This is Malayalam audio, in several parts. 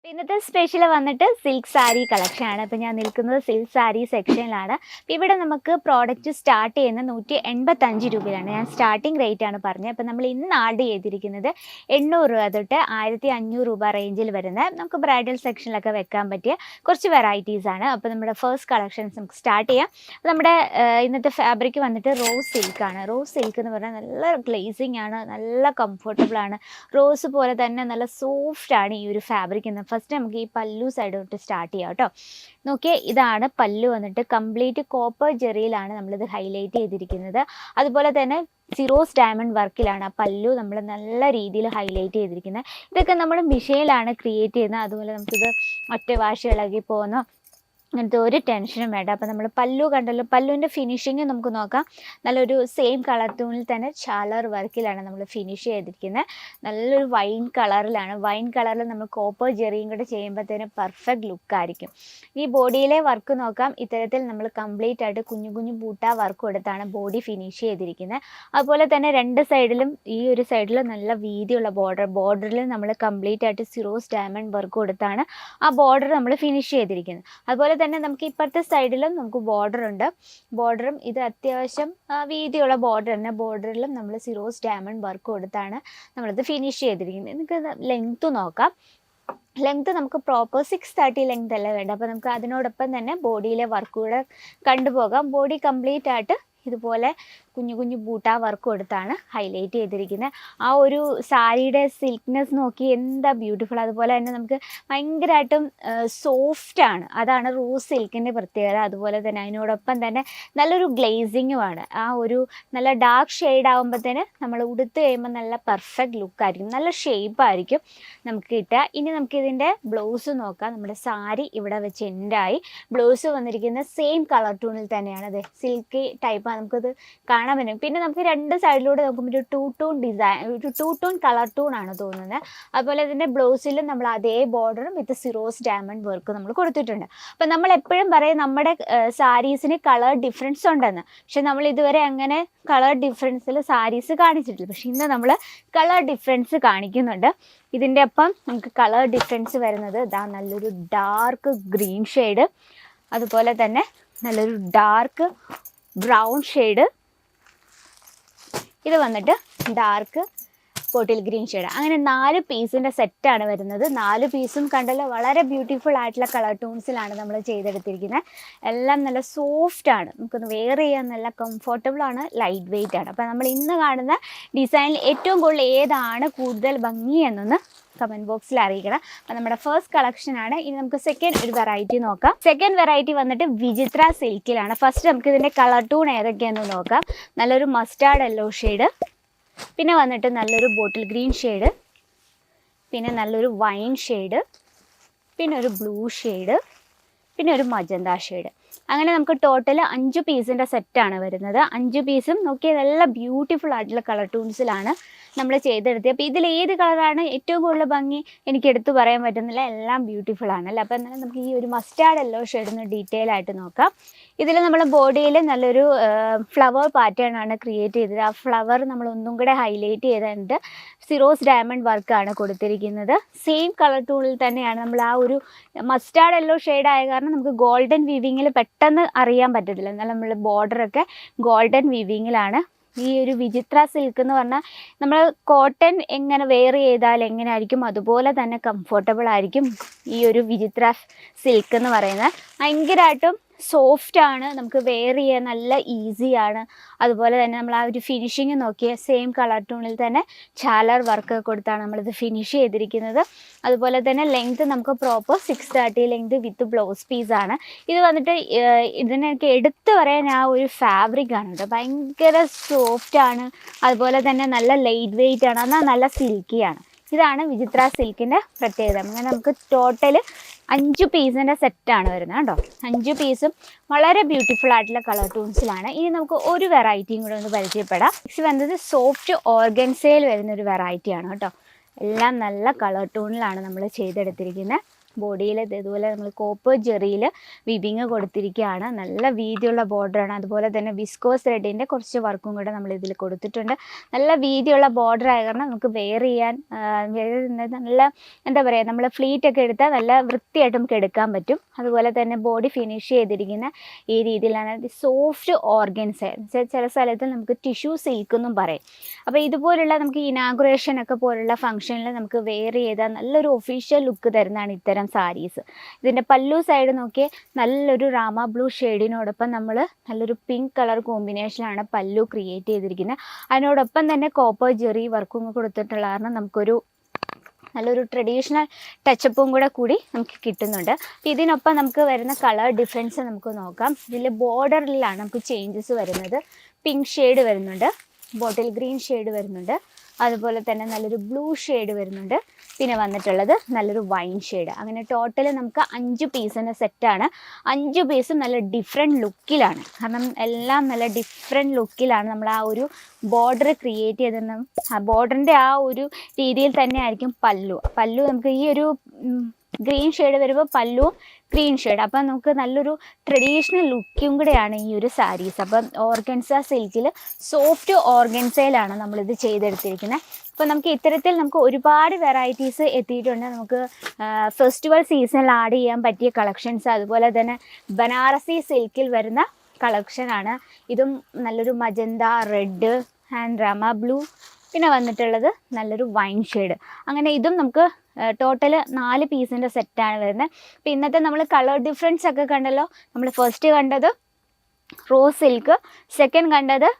ഇന്നത്തെ സ്പെഷ്യൽ വന്നിട്ട് സിൽക്ക് സാരി കളക്ഷൻ ആണ്. ഇപ്പം ഞാൻ നിൽക്കുന്നത് സിൽക്ക് സാരി സെക്ഷനിലാണ്. ഇവിടെ നമുക്ക് പ്രോഡക്റ്റ് സ്റ്റാർട്ട് ചെയ്യുന്നത് 185 രൂപയാണ്. ഞാൻ സ്റ്റാർട്ടിംഗ് റേറ്റ് ആണ് പറഞ്ഞത്. അപ്പം നമ്മൾ ഇന്ന് ആഡ് ചെയ്തിരിക്കുന്നത് 800 രൂപ തൊട്ട് 1500 രൂപ റേഞ്ചിൽ വരുന്ന നമുക്ക് ബ്രൈഡൽ സെക്ഷനിലൊക്കെ വെക്കാൻ പറ്റിയ കുറച്ച് വെറൈറ്റീസ് ആണ്. അപ്പോൾ നമ്മുടെ ഫസ്റ്റ് കളക്ഷൻസ് നമുക്ക് സ്റ്റാർട്ട് ചെയ്യാം. നമ്മുടെ ഇന്നത്തെ ഫാബ്രിക് വന്നിട്ട് റോസ് സിൽക്കാണ്. റോസ് സിൽക്ക് എന്ന് പറഞ്ഞാൽ നല്ല ഗ്ലേസിങ് ആണ്, നല്ല കംഫർട്ടബിൾ ആണ്. റോസ് പോലെ തന്നെ നല്ല സോഫ്റ്റ് ആണ് ഈ ഒരു ഫാബ്രിക്. ഫസ്റ്റ് നമുക്ക് ഈ പല്ലു സൈഡ് തൊട്ട് സ്റ്റാർട്ട് ചെയ്യാം കേട്ടോ. നോക്കിയേ, ഇതാണ് പല്ലു വന്നിട്ട് കംപ്ലീറ്റ് കോപ്പർ ജെറിയിലാണ് നമ്മളിത് ഹൈലൈറ്റ് ചെയ്തിരിക്കുന്നത്. അതുപോലെ തന്നെ സിറോസ് ഡയമണ്ട് വർക്കിലാണ് ആ പല്ലു നമ്മൾ നല്ല രീതിയിൽ ഹൈലൈറ്റ് ചെയ്തിരിക്കുന്നത്. ഇതൊക്കെ നമ്മൾ മിഷീനിലാണ് ക്രിയേറ്റ് ചെയ്യുന്നത്. അതുപോലെ നമുക്കിത് ഒറ്റ വാഷ് ഇളകി പോകുന്നു, അങ്ങനത്തെ ഒരു ടെൻഷനും വേണ്ട. അപ്പോൾ നമ്മൾ പല്ലു കണ്ടല്ലോ, പല്ലുവിൻ്റെ ഫിനിഷിങ് നമുക്ക് നോക്കാം. നല്ലൊരു സെയിം കളർ ടൂണിൽ തന്നെ ചാലർ വർക്കിലാണ് നമ്മൾ ഫിനിഷ് ചെയ്തിരിക്കുന്നത്. നല്ലൊരു വൈൻ കളറിലാണ്. വൈൻ കളറിൽ നമ്മൾ കോപ്പർ ജെറിയും കൂടെ ചെയ്യുമ്പോഴത്തേന് പെർഫെക്റ്റ് ലുക്കായിരിക്കും. ഈ ബോഡിയിലെ വർക്ക് നോക്കാം. ഇത്തരത്തിൽ നമ്മൾ കംപ്ലീറ്റ് ആയിട്ട് കുഞ്ഞു കുഞ്ഞു ബൂട്ട വർക്ക് കൊടുത്താണ് ബോഡി ഫിനിഷ് ചെയ്തിരിക്കുന്നത്. അതുപോലെ തന്നെ രണ്ട് സൈഡിലും ഈ ഒരു സൈഡിൽ നല്ല വീതിയുള്ള ബോർഡറിൽ നമ്മൾ കംപ്ലീറ്റ് ആയിട്ട് സിറോസ് ഡയമണ്ട് വർക്ക് കൊടുത്താണ് ആ ബോർഡർ നമ്മൾ ഫിനിഷ് ചെയ്തിരിക്കുന്നത്. അതുപോലെ തന്നെ നമുക്ക് ഇപ്പുറത്തെ സൈഡിലും നമുക്ക് ബോർഡർ ഉണ്ട്. ബോർഡറും ഇത് അത്യാവശ്യം വീതിയുള്ള ബോർഡർ തന്നെ. ബോർഡറിലും നമ്മൾ സിറോസ് ഡയമണ്ട് വർക്ക് കൊടുത്താണ് നമ്മളിത് ഫിനിഷ് ചെയ്തിരിക്കുന്നത്. നമുക്ക് ലെങ്ത്ത് നോക്കാം. ലെങ്ത്ത് നമുക്ക് പ്രോപ്പർ 630 ലെങ്ത് അല്ല വേണ്ട. അപ്പോൾ നമുക്ക് അതിനോടൊപ്പം തന്നെ ബോഡിയിലെ വർക്ക് കൂടെ കണ്ടുപോകാം. ബോഡി കംപ്ലീറ്റ് ആയിട്ട് ഇതുപോലെ കുഞ്ഞു കുഞ്ഞു ബൂട്ട വർക്ക് കൊടുത്താണ് ഹൈലൈറ്റ് ചെയ്തിരിക്കുന്നത്. ആ ഒരു സാരിയുടെ സിൽക്ക്നെസ് നോക്കി എന്താ ബ്യൂട്ടിഫുൾ. അതുപോലെ തന്നെ നമുക്ക് ഭയങ്കരമായിട്ടും സോഫ്റ്റാണ്. അതാണ് റോസ് സിൽക്കിൻ്റെ പ്രത്യേകത. അതുപോലെ തന്നെ അതിനോടൊപ്പം തന്നെ നല്ലൊരു ഗ്ലേസിങ്ങുമാണ്. ആ ഒരു നല്ല ഡാർക്ക് ഷെയ്ഡ് ആകുമ്പോഴത്തേന് നമ്മൾ ഉടുത്ത് കഴിയുമ്പോൾ നല്ല പെർഫെക്റ്റ് ലുക്കായിരിക്കും, നല്ല ഷേപ്പായിരിക്കും നമുക്ക് കിട്ടുക. ഇനി നമുക്കിതിൻ്റെ ബ്ലൗസ് നോക്കാം. നമ്മുടെ സാരി ഇവിടെ വെച്ച് എൻഡായി. ബ്ലൗസ് വന്നിരിക്കുന്ന സെയിം കളർ ടൂണിൽ തന്നെയാണ്. അതെ, സിൽക്കി ടൈപ്പ് നമുക്കത് കാണാൻ പറ്റും. പിന്നെ നമുക്ക് രണ്ട് സൈഡിലൂടെ നോക്കുമ്പോൾ ഒരു ടൂ ടൂൺ കളർ ടൂൺ ആണ് തോന്നുന്നത്. അതുപോലെ ഇതിൻ്റെ ബ്ലൗസിലും നമ്മൾ അതേ ബോർഡറും വിത്ത് സിറോസ് ഡയമണ്ട് വർക്ക് നമ്മൾ കൊടുത്തിട്ടുണ്ട്. അപ്പം നമ്മൾ എപ്പോഴും പറയും നമ്മുടെ സാരീസിന് കളർ ഡിഫറൻസ് ഉണ്ടെന്ന്. പക്ഷെ നമ്മൾ ഇതുവരെ അങ്ങനെ കളർ ഡിഫറൻസിൽ സാരീസ് കാണിച്ചിട്ടില്ല. പക്ഷെ ഇന്ന് നമ്മൾ കളർ ഡിഫറൻസ് കാണിക്കുന്നുണ്ട്. ഇതിൻ്റെ ഒപ്പം നമുക്ക് കളർ ഡിഫറൻസ് വരുന്നത് ഇതാ, നല്ലൊരു ഡാർക്ക് ഗ്രീൻ ഷെയ്ഡ്, അതുപോലെ തന്നെ നല്ലൊരു ഡാർക്ക് ബ്രൗൺ ഷെയ്ഡ്, ഇത് വന്നിട്ട് ഡാർക്ക് ബോട്ടിൽ ഗ്രീൻ ഷെയ്ഡ്. അങ്ങനെ 4 പീസിൻ്റെ സെറ്റാണ് വരുന്നത്. 4 പീസും കണ്ടല്ലോ വളരെ ബ്യൂട്ടിഫുൾ ആയിട്ടുള്ള കളർ ടൂൺസിലാണ് നമ്മൾ ചെയ്തെടുത്തിരിക്കുന്നത്. എല്ലാം നല്ല സോഫ്റ്റാണ്, നമുക്കൊന്ന് വെയർ ചെയ്യാൻ നല്ല കംഫർട്ടബിളാണ്, ലൈറ്റ് വെയ്റ്റ് ആണ്. അപ്പോൾ നമ്മൾ ഇന്ന് കാണുന്ന ഡിസൈനിൽ ഏറ്റവും കൂടുതൽ ഏതാണ് കൂടുതൽ ഭംഗി എന്നൊന്ന് കമൻറ്റ് ബോക്സിൽ അറിയിക്കണം. അപ്പം നമ്മുടെ ഫസ്റ്റ് കളക്ഷനാണ്. ഇനി നമുക്ക് സെക്കൻഡ് ഒരു വെറൈറ്റി നോക്കാം. സെക്കൻഡ് വെറൈറ്റി വന്നിട്ട് വിചിത്ര സിൽക്കിലാണ്. ഫസ്റ്റ് നമുക്ക് ഇതിൻ്റെ കളർ ടൂൺ ഏതൊക്കെയാണെന്ന് നോക്കാം. നല്ലൊരു മസ്റ്റാർഡ് യെല്ലോ ഷെയ്ഡ്, പിന്നെ വന്നിട്ട് നല്ലൊരു ബോട്ടിൽ ഗ്രീൻ ഷെയ്ഡ്, പിന്നെ നല്ലൊരു വൈൻ ഷെയ്ഡ്, പിന്നെ ഒരു ബ്ലൂ ഷെയ്ഡ്, പിന്നെ ഒരു മജന്ത ഷെയ്ഡ്. അങ്ങനെ നമുക്ക് ടോട്ടൽ 5 പീസിൻ്റെ സെറ്റാണ് വരുന്നത്. 5 പീസും നോക്കിയാൽ നല്ല ബ്യൂട്ടിഫുൾ ആയിട്ടുള്ള കളർ ടൂൺസിലാണ് നമ്മൾ ചെയ്തെടുത്തത്. അപ്പോൾ ഇതിൽ ഏത് കളറാണ് ഏറ്റവും കൂടുതൽ ഭംഗി എനിക്ക് എടുത്തു പറയാൻ പറ്റുന്നില്ല, എല്ലാം ബ്യൂട്ടിഫുൾ ആണല്ലേ. അപ്പോൾ എന്നാലും നമുക്ക് ഈ ഒരു മസ്റ്റാർഡ് യെല്ലോ ഷെയ്ഡൊന്ന് ഡീറ്റെയിൽ ആയിട്ട് നോക്കാം. ഇതിൽ നമ്മൾ ബോഡിയിൽ നല്ലൊരു ഫ്ലവർ പാറ്റേൺ ആണ് ക്രിയേറ്റ് ചെയ്തത്. ആ ഫ്ലവർ നമ്മൾ ഒന്നും കൂടെ ഹൈലൈറ്റ് ചെയ്തിട്ട് സിറോസ് ഡയമണ്ട് വർക്കാണ് കൊടുത്തിരിക്കുന്നത്. സെയിം കളർ ടൂണിൽ തന്നെയാണ്. നമ്മൾ ആ ഒരു മസ്റ്റാർഡ് യെല്ലോ ഷെയ്ഡ് ആയ കാരണം നമുക്ക് ഗോൾഡൻ വീവിങ്ങിൽ പെട്ടെന്ന് അറിയാൻ പറ്റത്തില്ല. എന്നാൽ നമ്മൾ ബോർഡറൊക്കെ ഗോൾഡൻ വീവിങ്ങിലാണ്. ഈ ഒരു വിചിത്ര സിൽക്ക് എന്ന് പറഞ്ഞാൽ നമ്മൾ കോട്ടൺ എങ്ങനെ വെയർ ചെയ്താൽ എങ്ങനെയായിരിക്കും അതുപോലെ തന്നെ കംഫർട്ടബിൾ ആയിരിക്കും ഈ ഒരു വിചിത്ര സിൽക്ക് എന്ന് പറയുന്നത്. ഭയങ്കരമായിട്ടും സോഫ്റ്റാണ്, നമുക്ക് വെയർ ചെയ്യാൻ നല്ല ഈസിയാണ്. അതുപോലെ തന്നെ നമ്മൾ ആ ഒരു ഫിനിഷിങ് നോക്കിയ സെയിം കളർ ടൂണിൽ തന്നെ ചാലർ വർക്ക് കൊടുത്താണ് നമ്മളിത് ഫിനിഷ് ചെയ്തിരിക്കുന്നത്. അതുപോലെ തന്നെ ലെങ്ത് നമുക്ക് പ്രോപ്പർ 630 ലെങ്ത് വിത്ത് ബ്ലൗസ് പീസാണ്. ഇത് വന്നിട്ട് ഇതിനൊക്കെ എടുത്തു പറയാൻ ആ ഒരു ഫാബ്രിക്കാണ് കേട്ടോ. ഭയങ്കര സോഫ്റ്റാണ്, അതുപോലെ തന്നെ നല്ല ലൈറ്റ് വെയ്റ്റ് ആണ്, എന്നാൽ നല്ല സിൽക്കിയാണ്. ഇതാണ് വിചിത്ര സിൽക്കിൻ്റെ പ്രത്യേകത. അങ്ങനെ നമുക്ക് ടോട്ടൽ 5 പീസിൻ്റെ സെറ്റാണ് വരുന്നത് കേട്ടോ. 5 പീസും വളരെ ബ്യൂട്ടിഫുൾ ആയിട്ടുള്ള കളർ ടൂൺസിലാണ്. ഇനി നമുക്ക് ഒരു വെറൈറ്റിയും കൂടെ ഒന്ന് പരിചയപ്പെടാം. നെക്സ്റ്റ് വന്നത് സോഫ്റ്റ് ഓർഗൻസയിൽ വരുന്നൊരു വെറൈറ്റിയാണ് കേട്ടോ. എല്ലാം നല്ല കളർ ടൂണിലാണ് നമ്മൾ ചെയ്തെടുത്തിരിക്കുന്നത്. ബോഡിയിൽ ഇതുപോലെ നമ്മൾ കോപ്പർ ജെറിയിൽ വിവിങ് കൊടുത്തിരിക്കുകയാണ്. നല്ല വീതിയുള്ള ബോർഡറാണ്. അതുപോലെ തന്നെ വിസ്കോസ് ത്രെഡിൻ്റെ കുറച്ച് വർക്കും കൂടെ നമ്മൾ ഇതിൽ കൊടുത്തിട്ടുണ്ട്. നല്ല വീതിയുള്ള ബോർഡർ ആയ കാരണം നമുക്ക് വെയർ ചെയ്യാൻ നല്ല എന്താ പറയുക, നമ്മൾ ഫ്ലീറ്റ് ഒക്കെ എടുത്താൽ നല്ല വൃത്തിയായിട്ട് നമുക്ക് എടുക്കാൻ പറ്റും. അതുപോലെ തന്നെ ബോഡി ഫിനിഷ് ചെയ്തിരിക്കുന്ന ഈ രീതിയിലാണ്. സോഫ്റ്റ് ഓർഗൻസ്, ചില സ്ഥലത്ത് നമുക്ക് ടിഷ്യൂ സിൽക്ക് എന്നും പറയും. അപ്പോൾ ഇതുപോലുള്ള നമുക്ക് ഇനാഗുറേഷൻ ഒക്കെ പോലുള്ള ഫംഗ്ഷനിൽ നമുക്ക് വെയർ ചെയ്താൽ നല്ലൊരു ഒഫീഷ്യൽ ലുക്ക് തരുന്നതാണ് ഇത്തരം സാരീസ്. ഇതിൻ്റെ പല്ലു സൈഡ് നോക്കിയാൽ നല്ലൊരു റാമ ബ്ലൂ ഷെയ്ഡിനോടൊപ്പം നമ്മൾ നല്ലൊരു പിങ്ക് കളർ കോമ്പിനേഷനാണ് പല്ലു ക്രിയേറ്റ് ചെയ്തിരിക്കുന്നത്. അതിനോടൊപ്പം തന്നെ കോപ്പർ ജെറി വർക്കും കൊടുത്തിട്ടുള്ള കാരണം നമുക്കൊരു നല്ലൊരു ട്രഡീഷണൽ ടച്ചപ്പും കൂടി നമുക്ക് കിട്ടുന്നുണ്ട്. അപ്പോൾ ഇതിനൊപ്പം നമുക്ക് വരുന്ന കളർ ഡിഫറൻസ് നമുക്ക് നോക്കാം. ഇതിൽ ബോർഡറിലാണ് നമുക്ക് ചേഞ്ചസ് വരുന്നത്. പിങ്ക് ഷെയ്ഡ് വരുന്നുണ്ട്, ബോട്ടിൽ ഗ്രീൻ ഷെയ്ഡ് വരുന്നുണ്ട്, അതുപോലെ തന്നെ നല്ലൊരു ബ്ലൂ ഷെയ്ഡ് വരുന്നുണ്ട്, പിന്നെ വന്നിട്ടുള്ളത് നല്ലൊരു വൈൻ ഷെയ്ഡ്. അങ്ങനെ ടോട്ടൽ നമുക്ക് 5 പീസിൻ്റെ സെറ്റാണ്. 5 പീസും നല്ല ഡിഫറെൻറ്റ് ലുക്കിലാണ്. കാരണം എല്ലാം നല്ല ഡിഫറെൻറ്റ് ലുക്കിലാണ് നമ്മൾ ആ ഒരു ബോർഡർ ക്രിയേറ്റ് ചെയ്തെന്ന്. ആ ബോർഡറിൻ്റെ ആ ഒരു രീതിയിൽ തന്നെ ആയിരിക്കും പല്ലു നമുക്ക് ഈ ഒരു ഗ്രീൻ ഷെയ്ഡ് വരുമ്പോൾ പല്ലു ഗ്രീൻ ഷെയ്ഡ്. അപ്പം നമുക്ക് നല്ലൊരു ട്രഡീഷണൽ ലുക്കും കൂടെയാണ് ഈ ഒരു സാരീസ്. അപ്പം ഓർഗൻസ സിൽക്കിൽ സോഫ്റ്റ് ഓർഗൻസയിലാണ് നമ്മളിത് ചെയ്തെടുത്തിരിക്കുന്നത്. അപ്പോൾ നമുക്ക് ഇത്തരത്തിൽ നമുക്ക് ഒരുപാട് വെറൈറ്റീസ് എത്തിയിട്ടുണ്ട്. നമുക്ക് ഫെസ്റ്റിവൽ സീസണിൽ ആഡ് ചെയ്യാൻ പറ്റിയ കളക്ഷൻസ്, അതുപോലെ തന്നെ ബനാറസി സിൽക്കിൽ വരുന്ന കളക്ഷനാണ്. ഇതും നല്ലൊരു മജന്ത, റെഡ് ആൻഡ് റമ ബ്ലൂ, പിന്നെ വന്നിട്ടുള്ളത് നല്ലൊരു വൈൻ ഷെയ്ഡ്. അങ്ങനെ ഇതും നമുക്ക് ടോട്ടൽ 4 പീസിൻ്റെ സെറ്റാണ് വരുന്നത്. അപ്പോൾ ഇന്നത്തെ നമ്മൾ കളർ ഡിഫറൻസ് ഒക്കെ കണ്ടല്ലോ. നമ്മൾ ഫസ്റ്റ് കണ്ടത് റോസ് സിൽക്ക്, സെക്കൻഡ് കണ്ടത്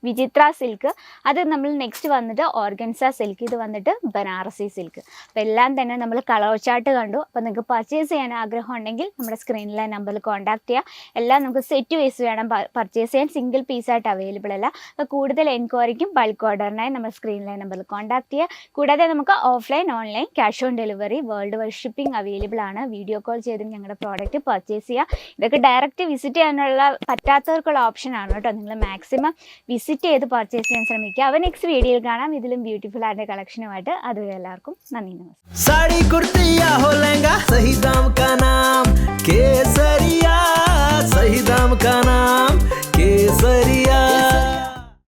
വിചിത്ര സിൽക്ക്, അത് നമ്മൾ നെക്സ്റ്റ് വന്നിട്ട് ഓർഗൻസ സിൽക്ക്, ഇത് വന്നിട്ട് ബനാറസി സിൽക്ക്. അപ്പോൾ എല്ലാം തന്നെ നമ്മൾ കളർ ചാർട്ട് കണ്ടു. അപ്പോൾ നിങ്ങൾക്ക് പർച്ചേസ് ചെയ്യാൻ ആഗ്രഹം ഉണ്ടെങ്കിൽ നമ്മുടെ സ്ക്രീനിലെ നമ്പറിൽ കോൺടാക്ട് ചെയ്യുക. എല്ലാം നമുക്ക് സെറ്റ് വൈസ് വേണം പർച്ചേസ് ചെയ്യാൻ, സിംഗിൾ പീസായിട്ട് അവൈലബിൾ അല്ല. അപ്പോൾ കൂടുതൽ എൻക്വയറിക്കും ബൾക്ക് ഓർഡറിനായി നമ്മൾ സ്ക്രീനിലെ നമ്പറിൽ കോൺടാക്ട് ചെയ്യുക. കൂടാതെ നമുക്ക് offline, online, cash on delivery, world wide shipping available ആണ്. വീഡിയോ കോൾ ചെയ്തും ഞങ്ങളുടെ പ്രോഡക്റ്റ് പർച്ചേസ് ചെയ്യുക. ഇതൊക്കെ ഡയറക്റ്റ് വിസിറ്റ് ചെയ്യാനുള്ള പറ്റാത്തവർക്കുള്ള ഓപ്ഷനാണ് കേട്ടോ. നിങ്ങൾ മാക്സിമം വിസിറ്റ് ചെയ്ത് പർച്ചേസ് ചെയ്യാൻ ശ്രമിക്കുക. അവ നെക്സ്റ്റ് വീഡിയോയിൽ കാണാം ഇതിലും ബ്യൂട്ടിഫുൾ ആയിട്ട് കളക്ഷനുമായിട്ട്. അതുവരെ എല്ലാവർക്കും നന്ദി, നമസ്കാരം. साड़ी कुर्ती या हो लहंगा, सही दाम का नाम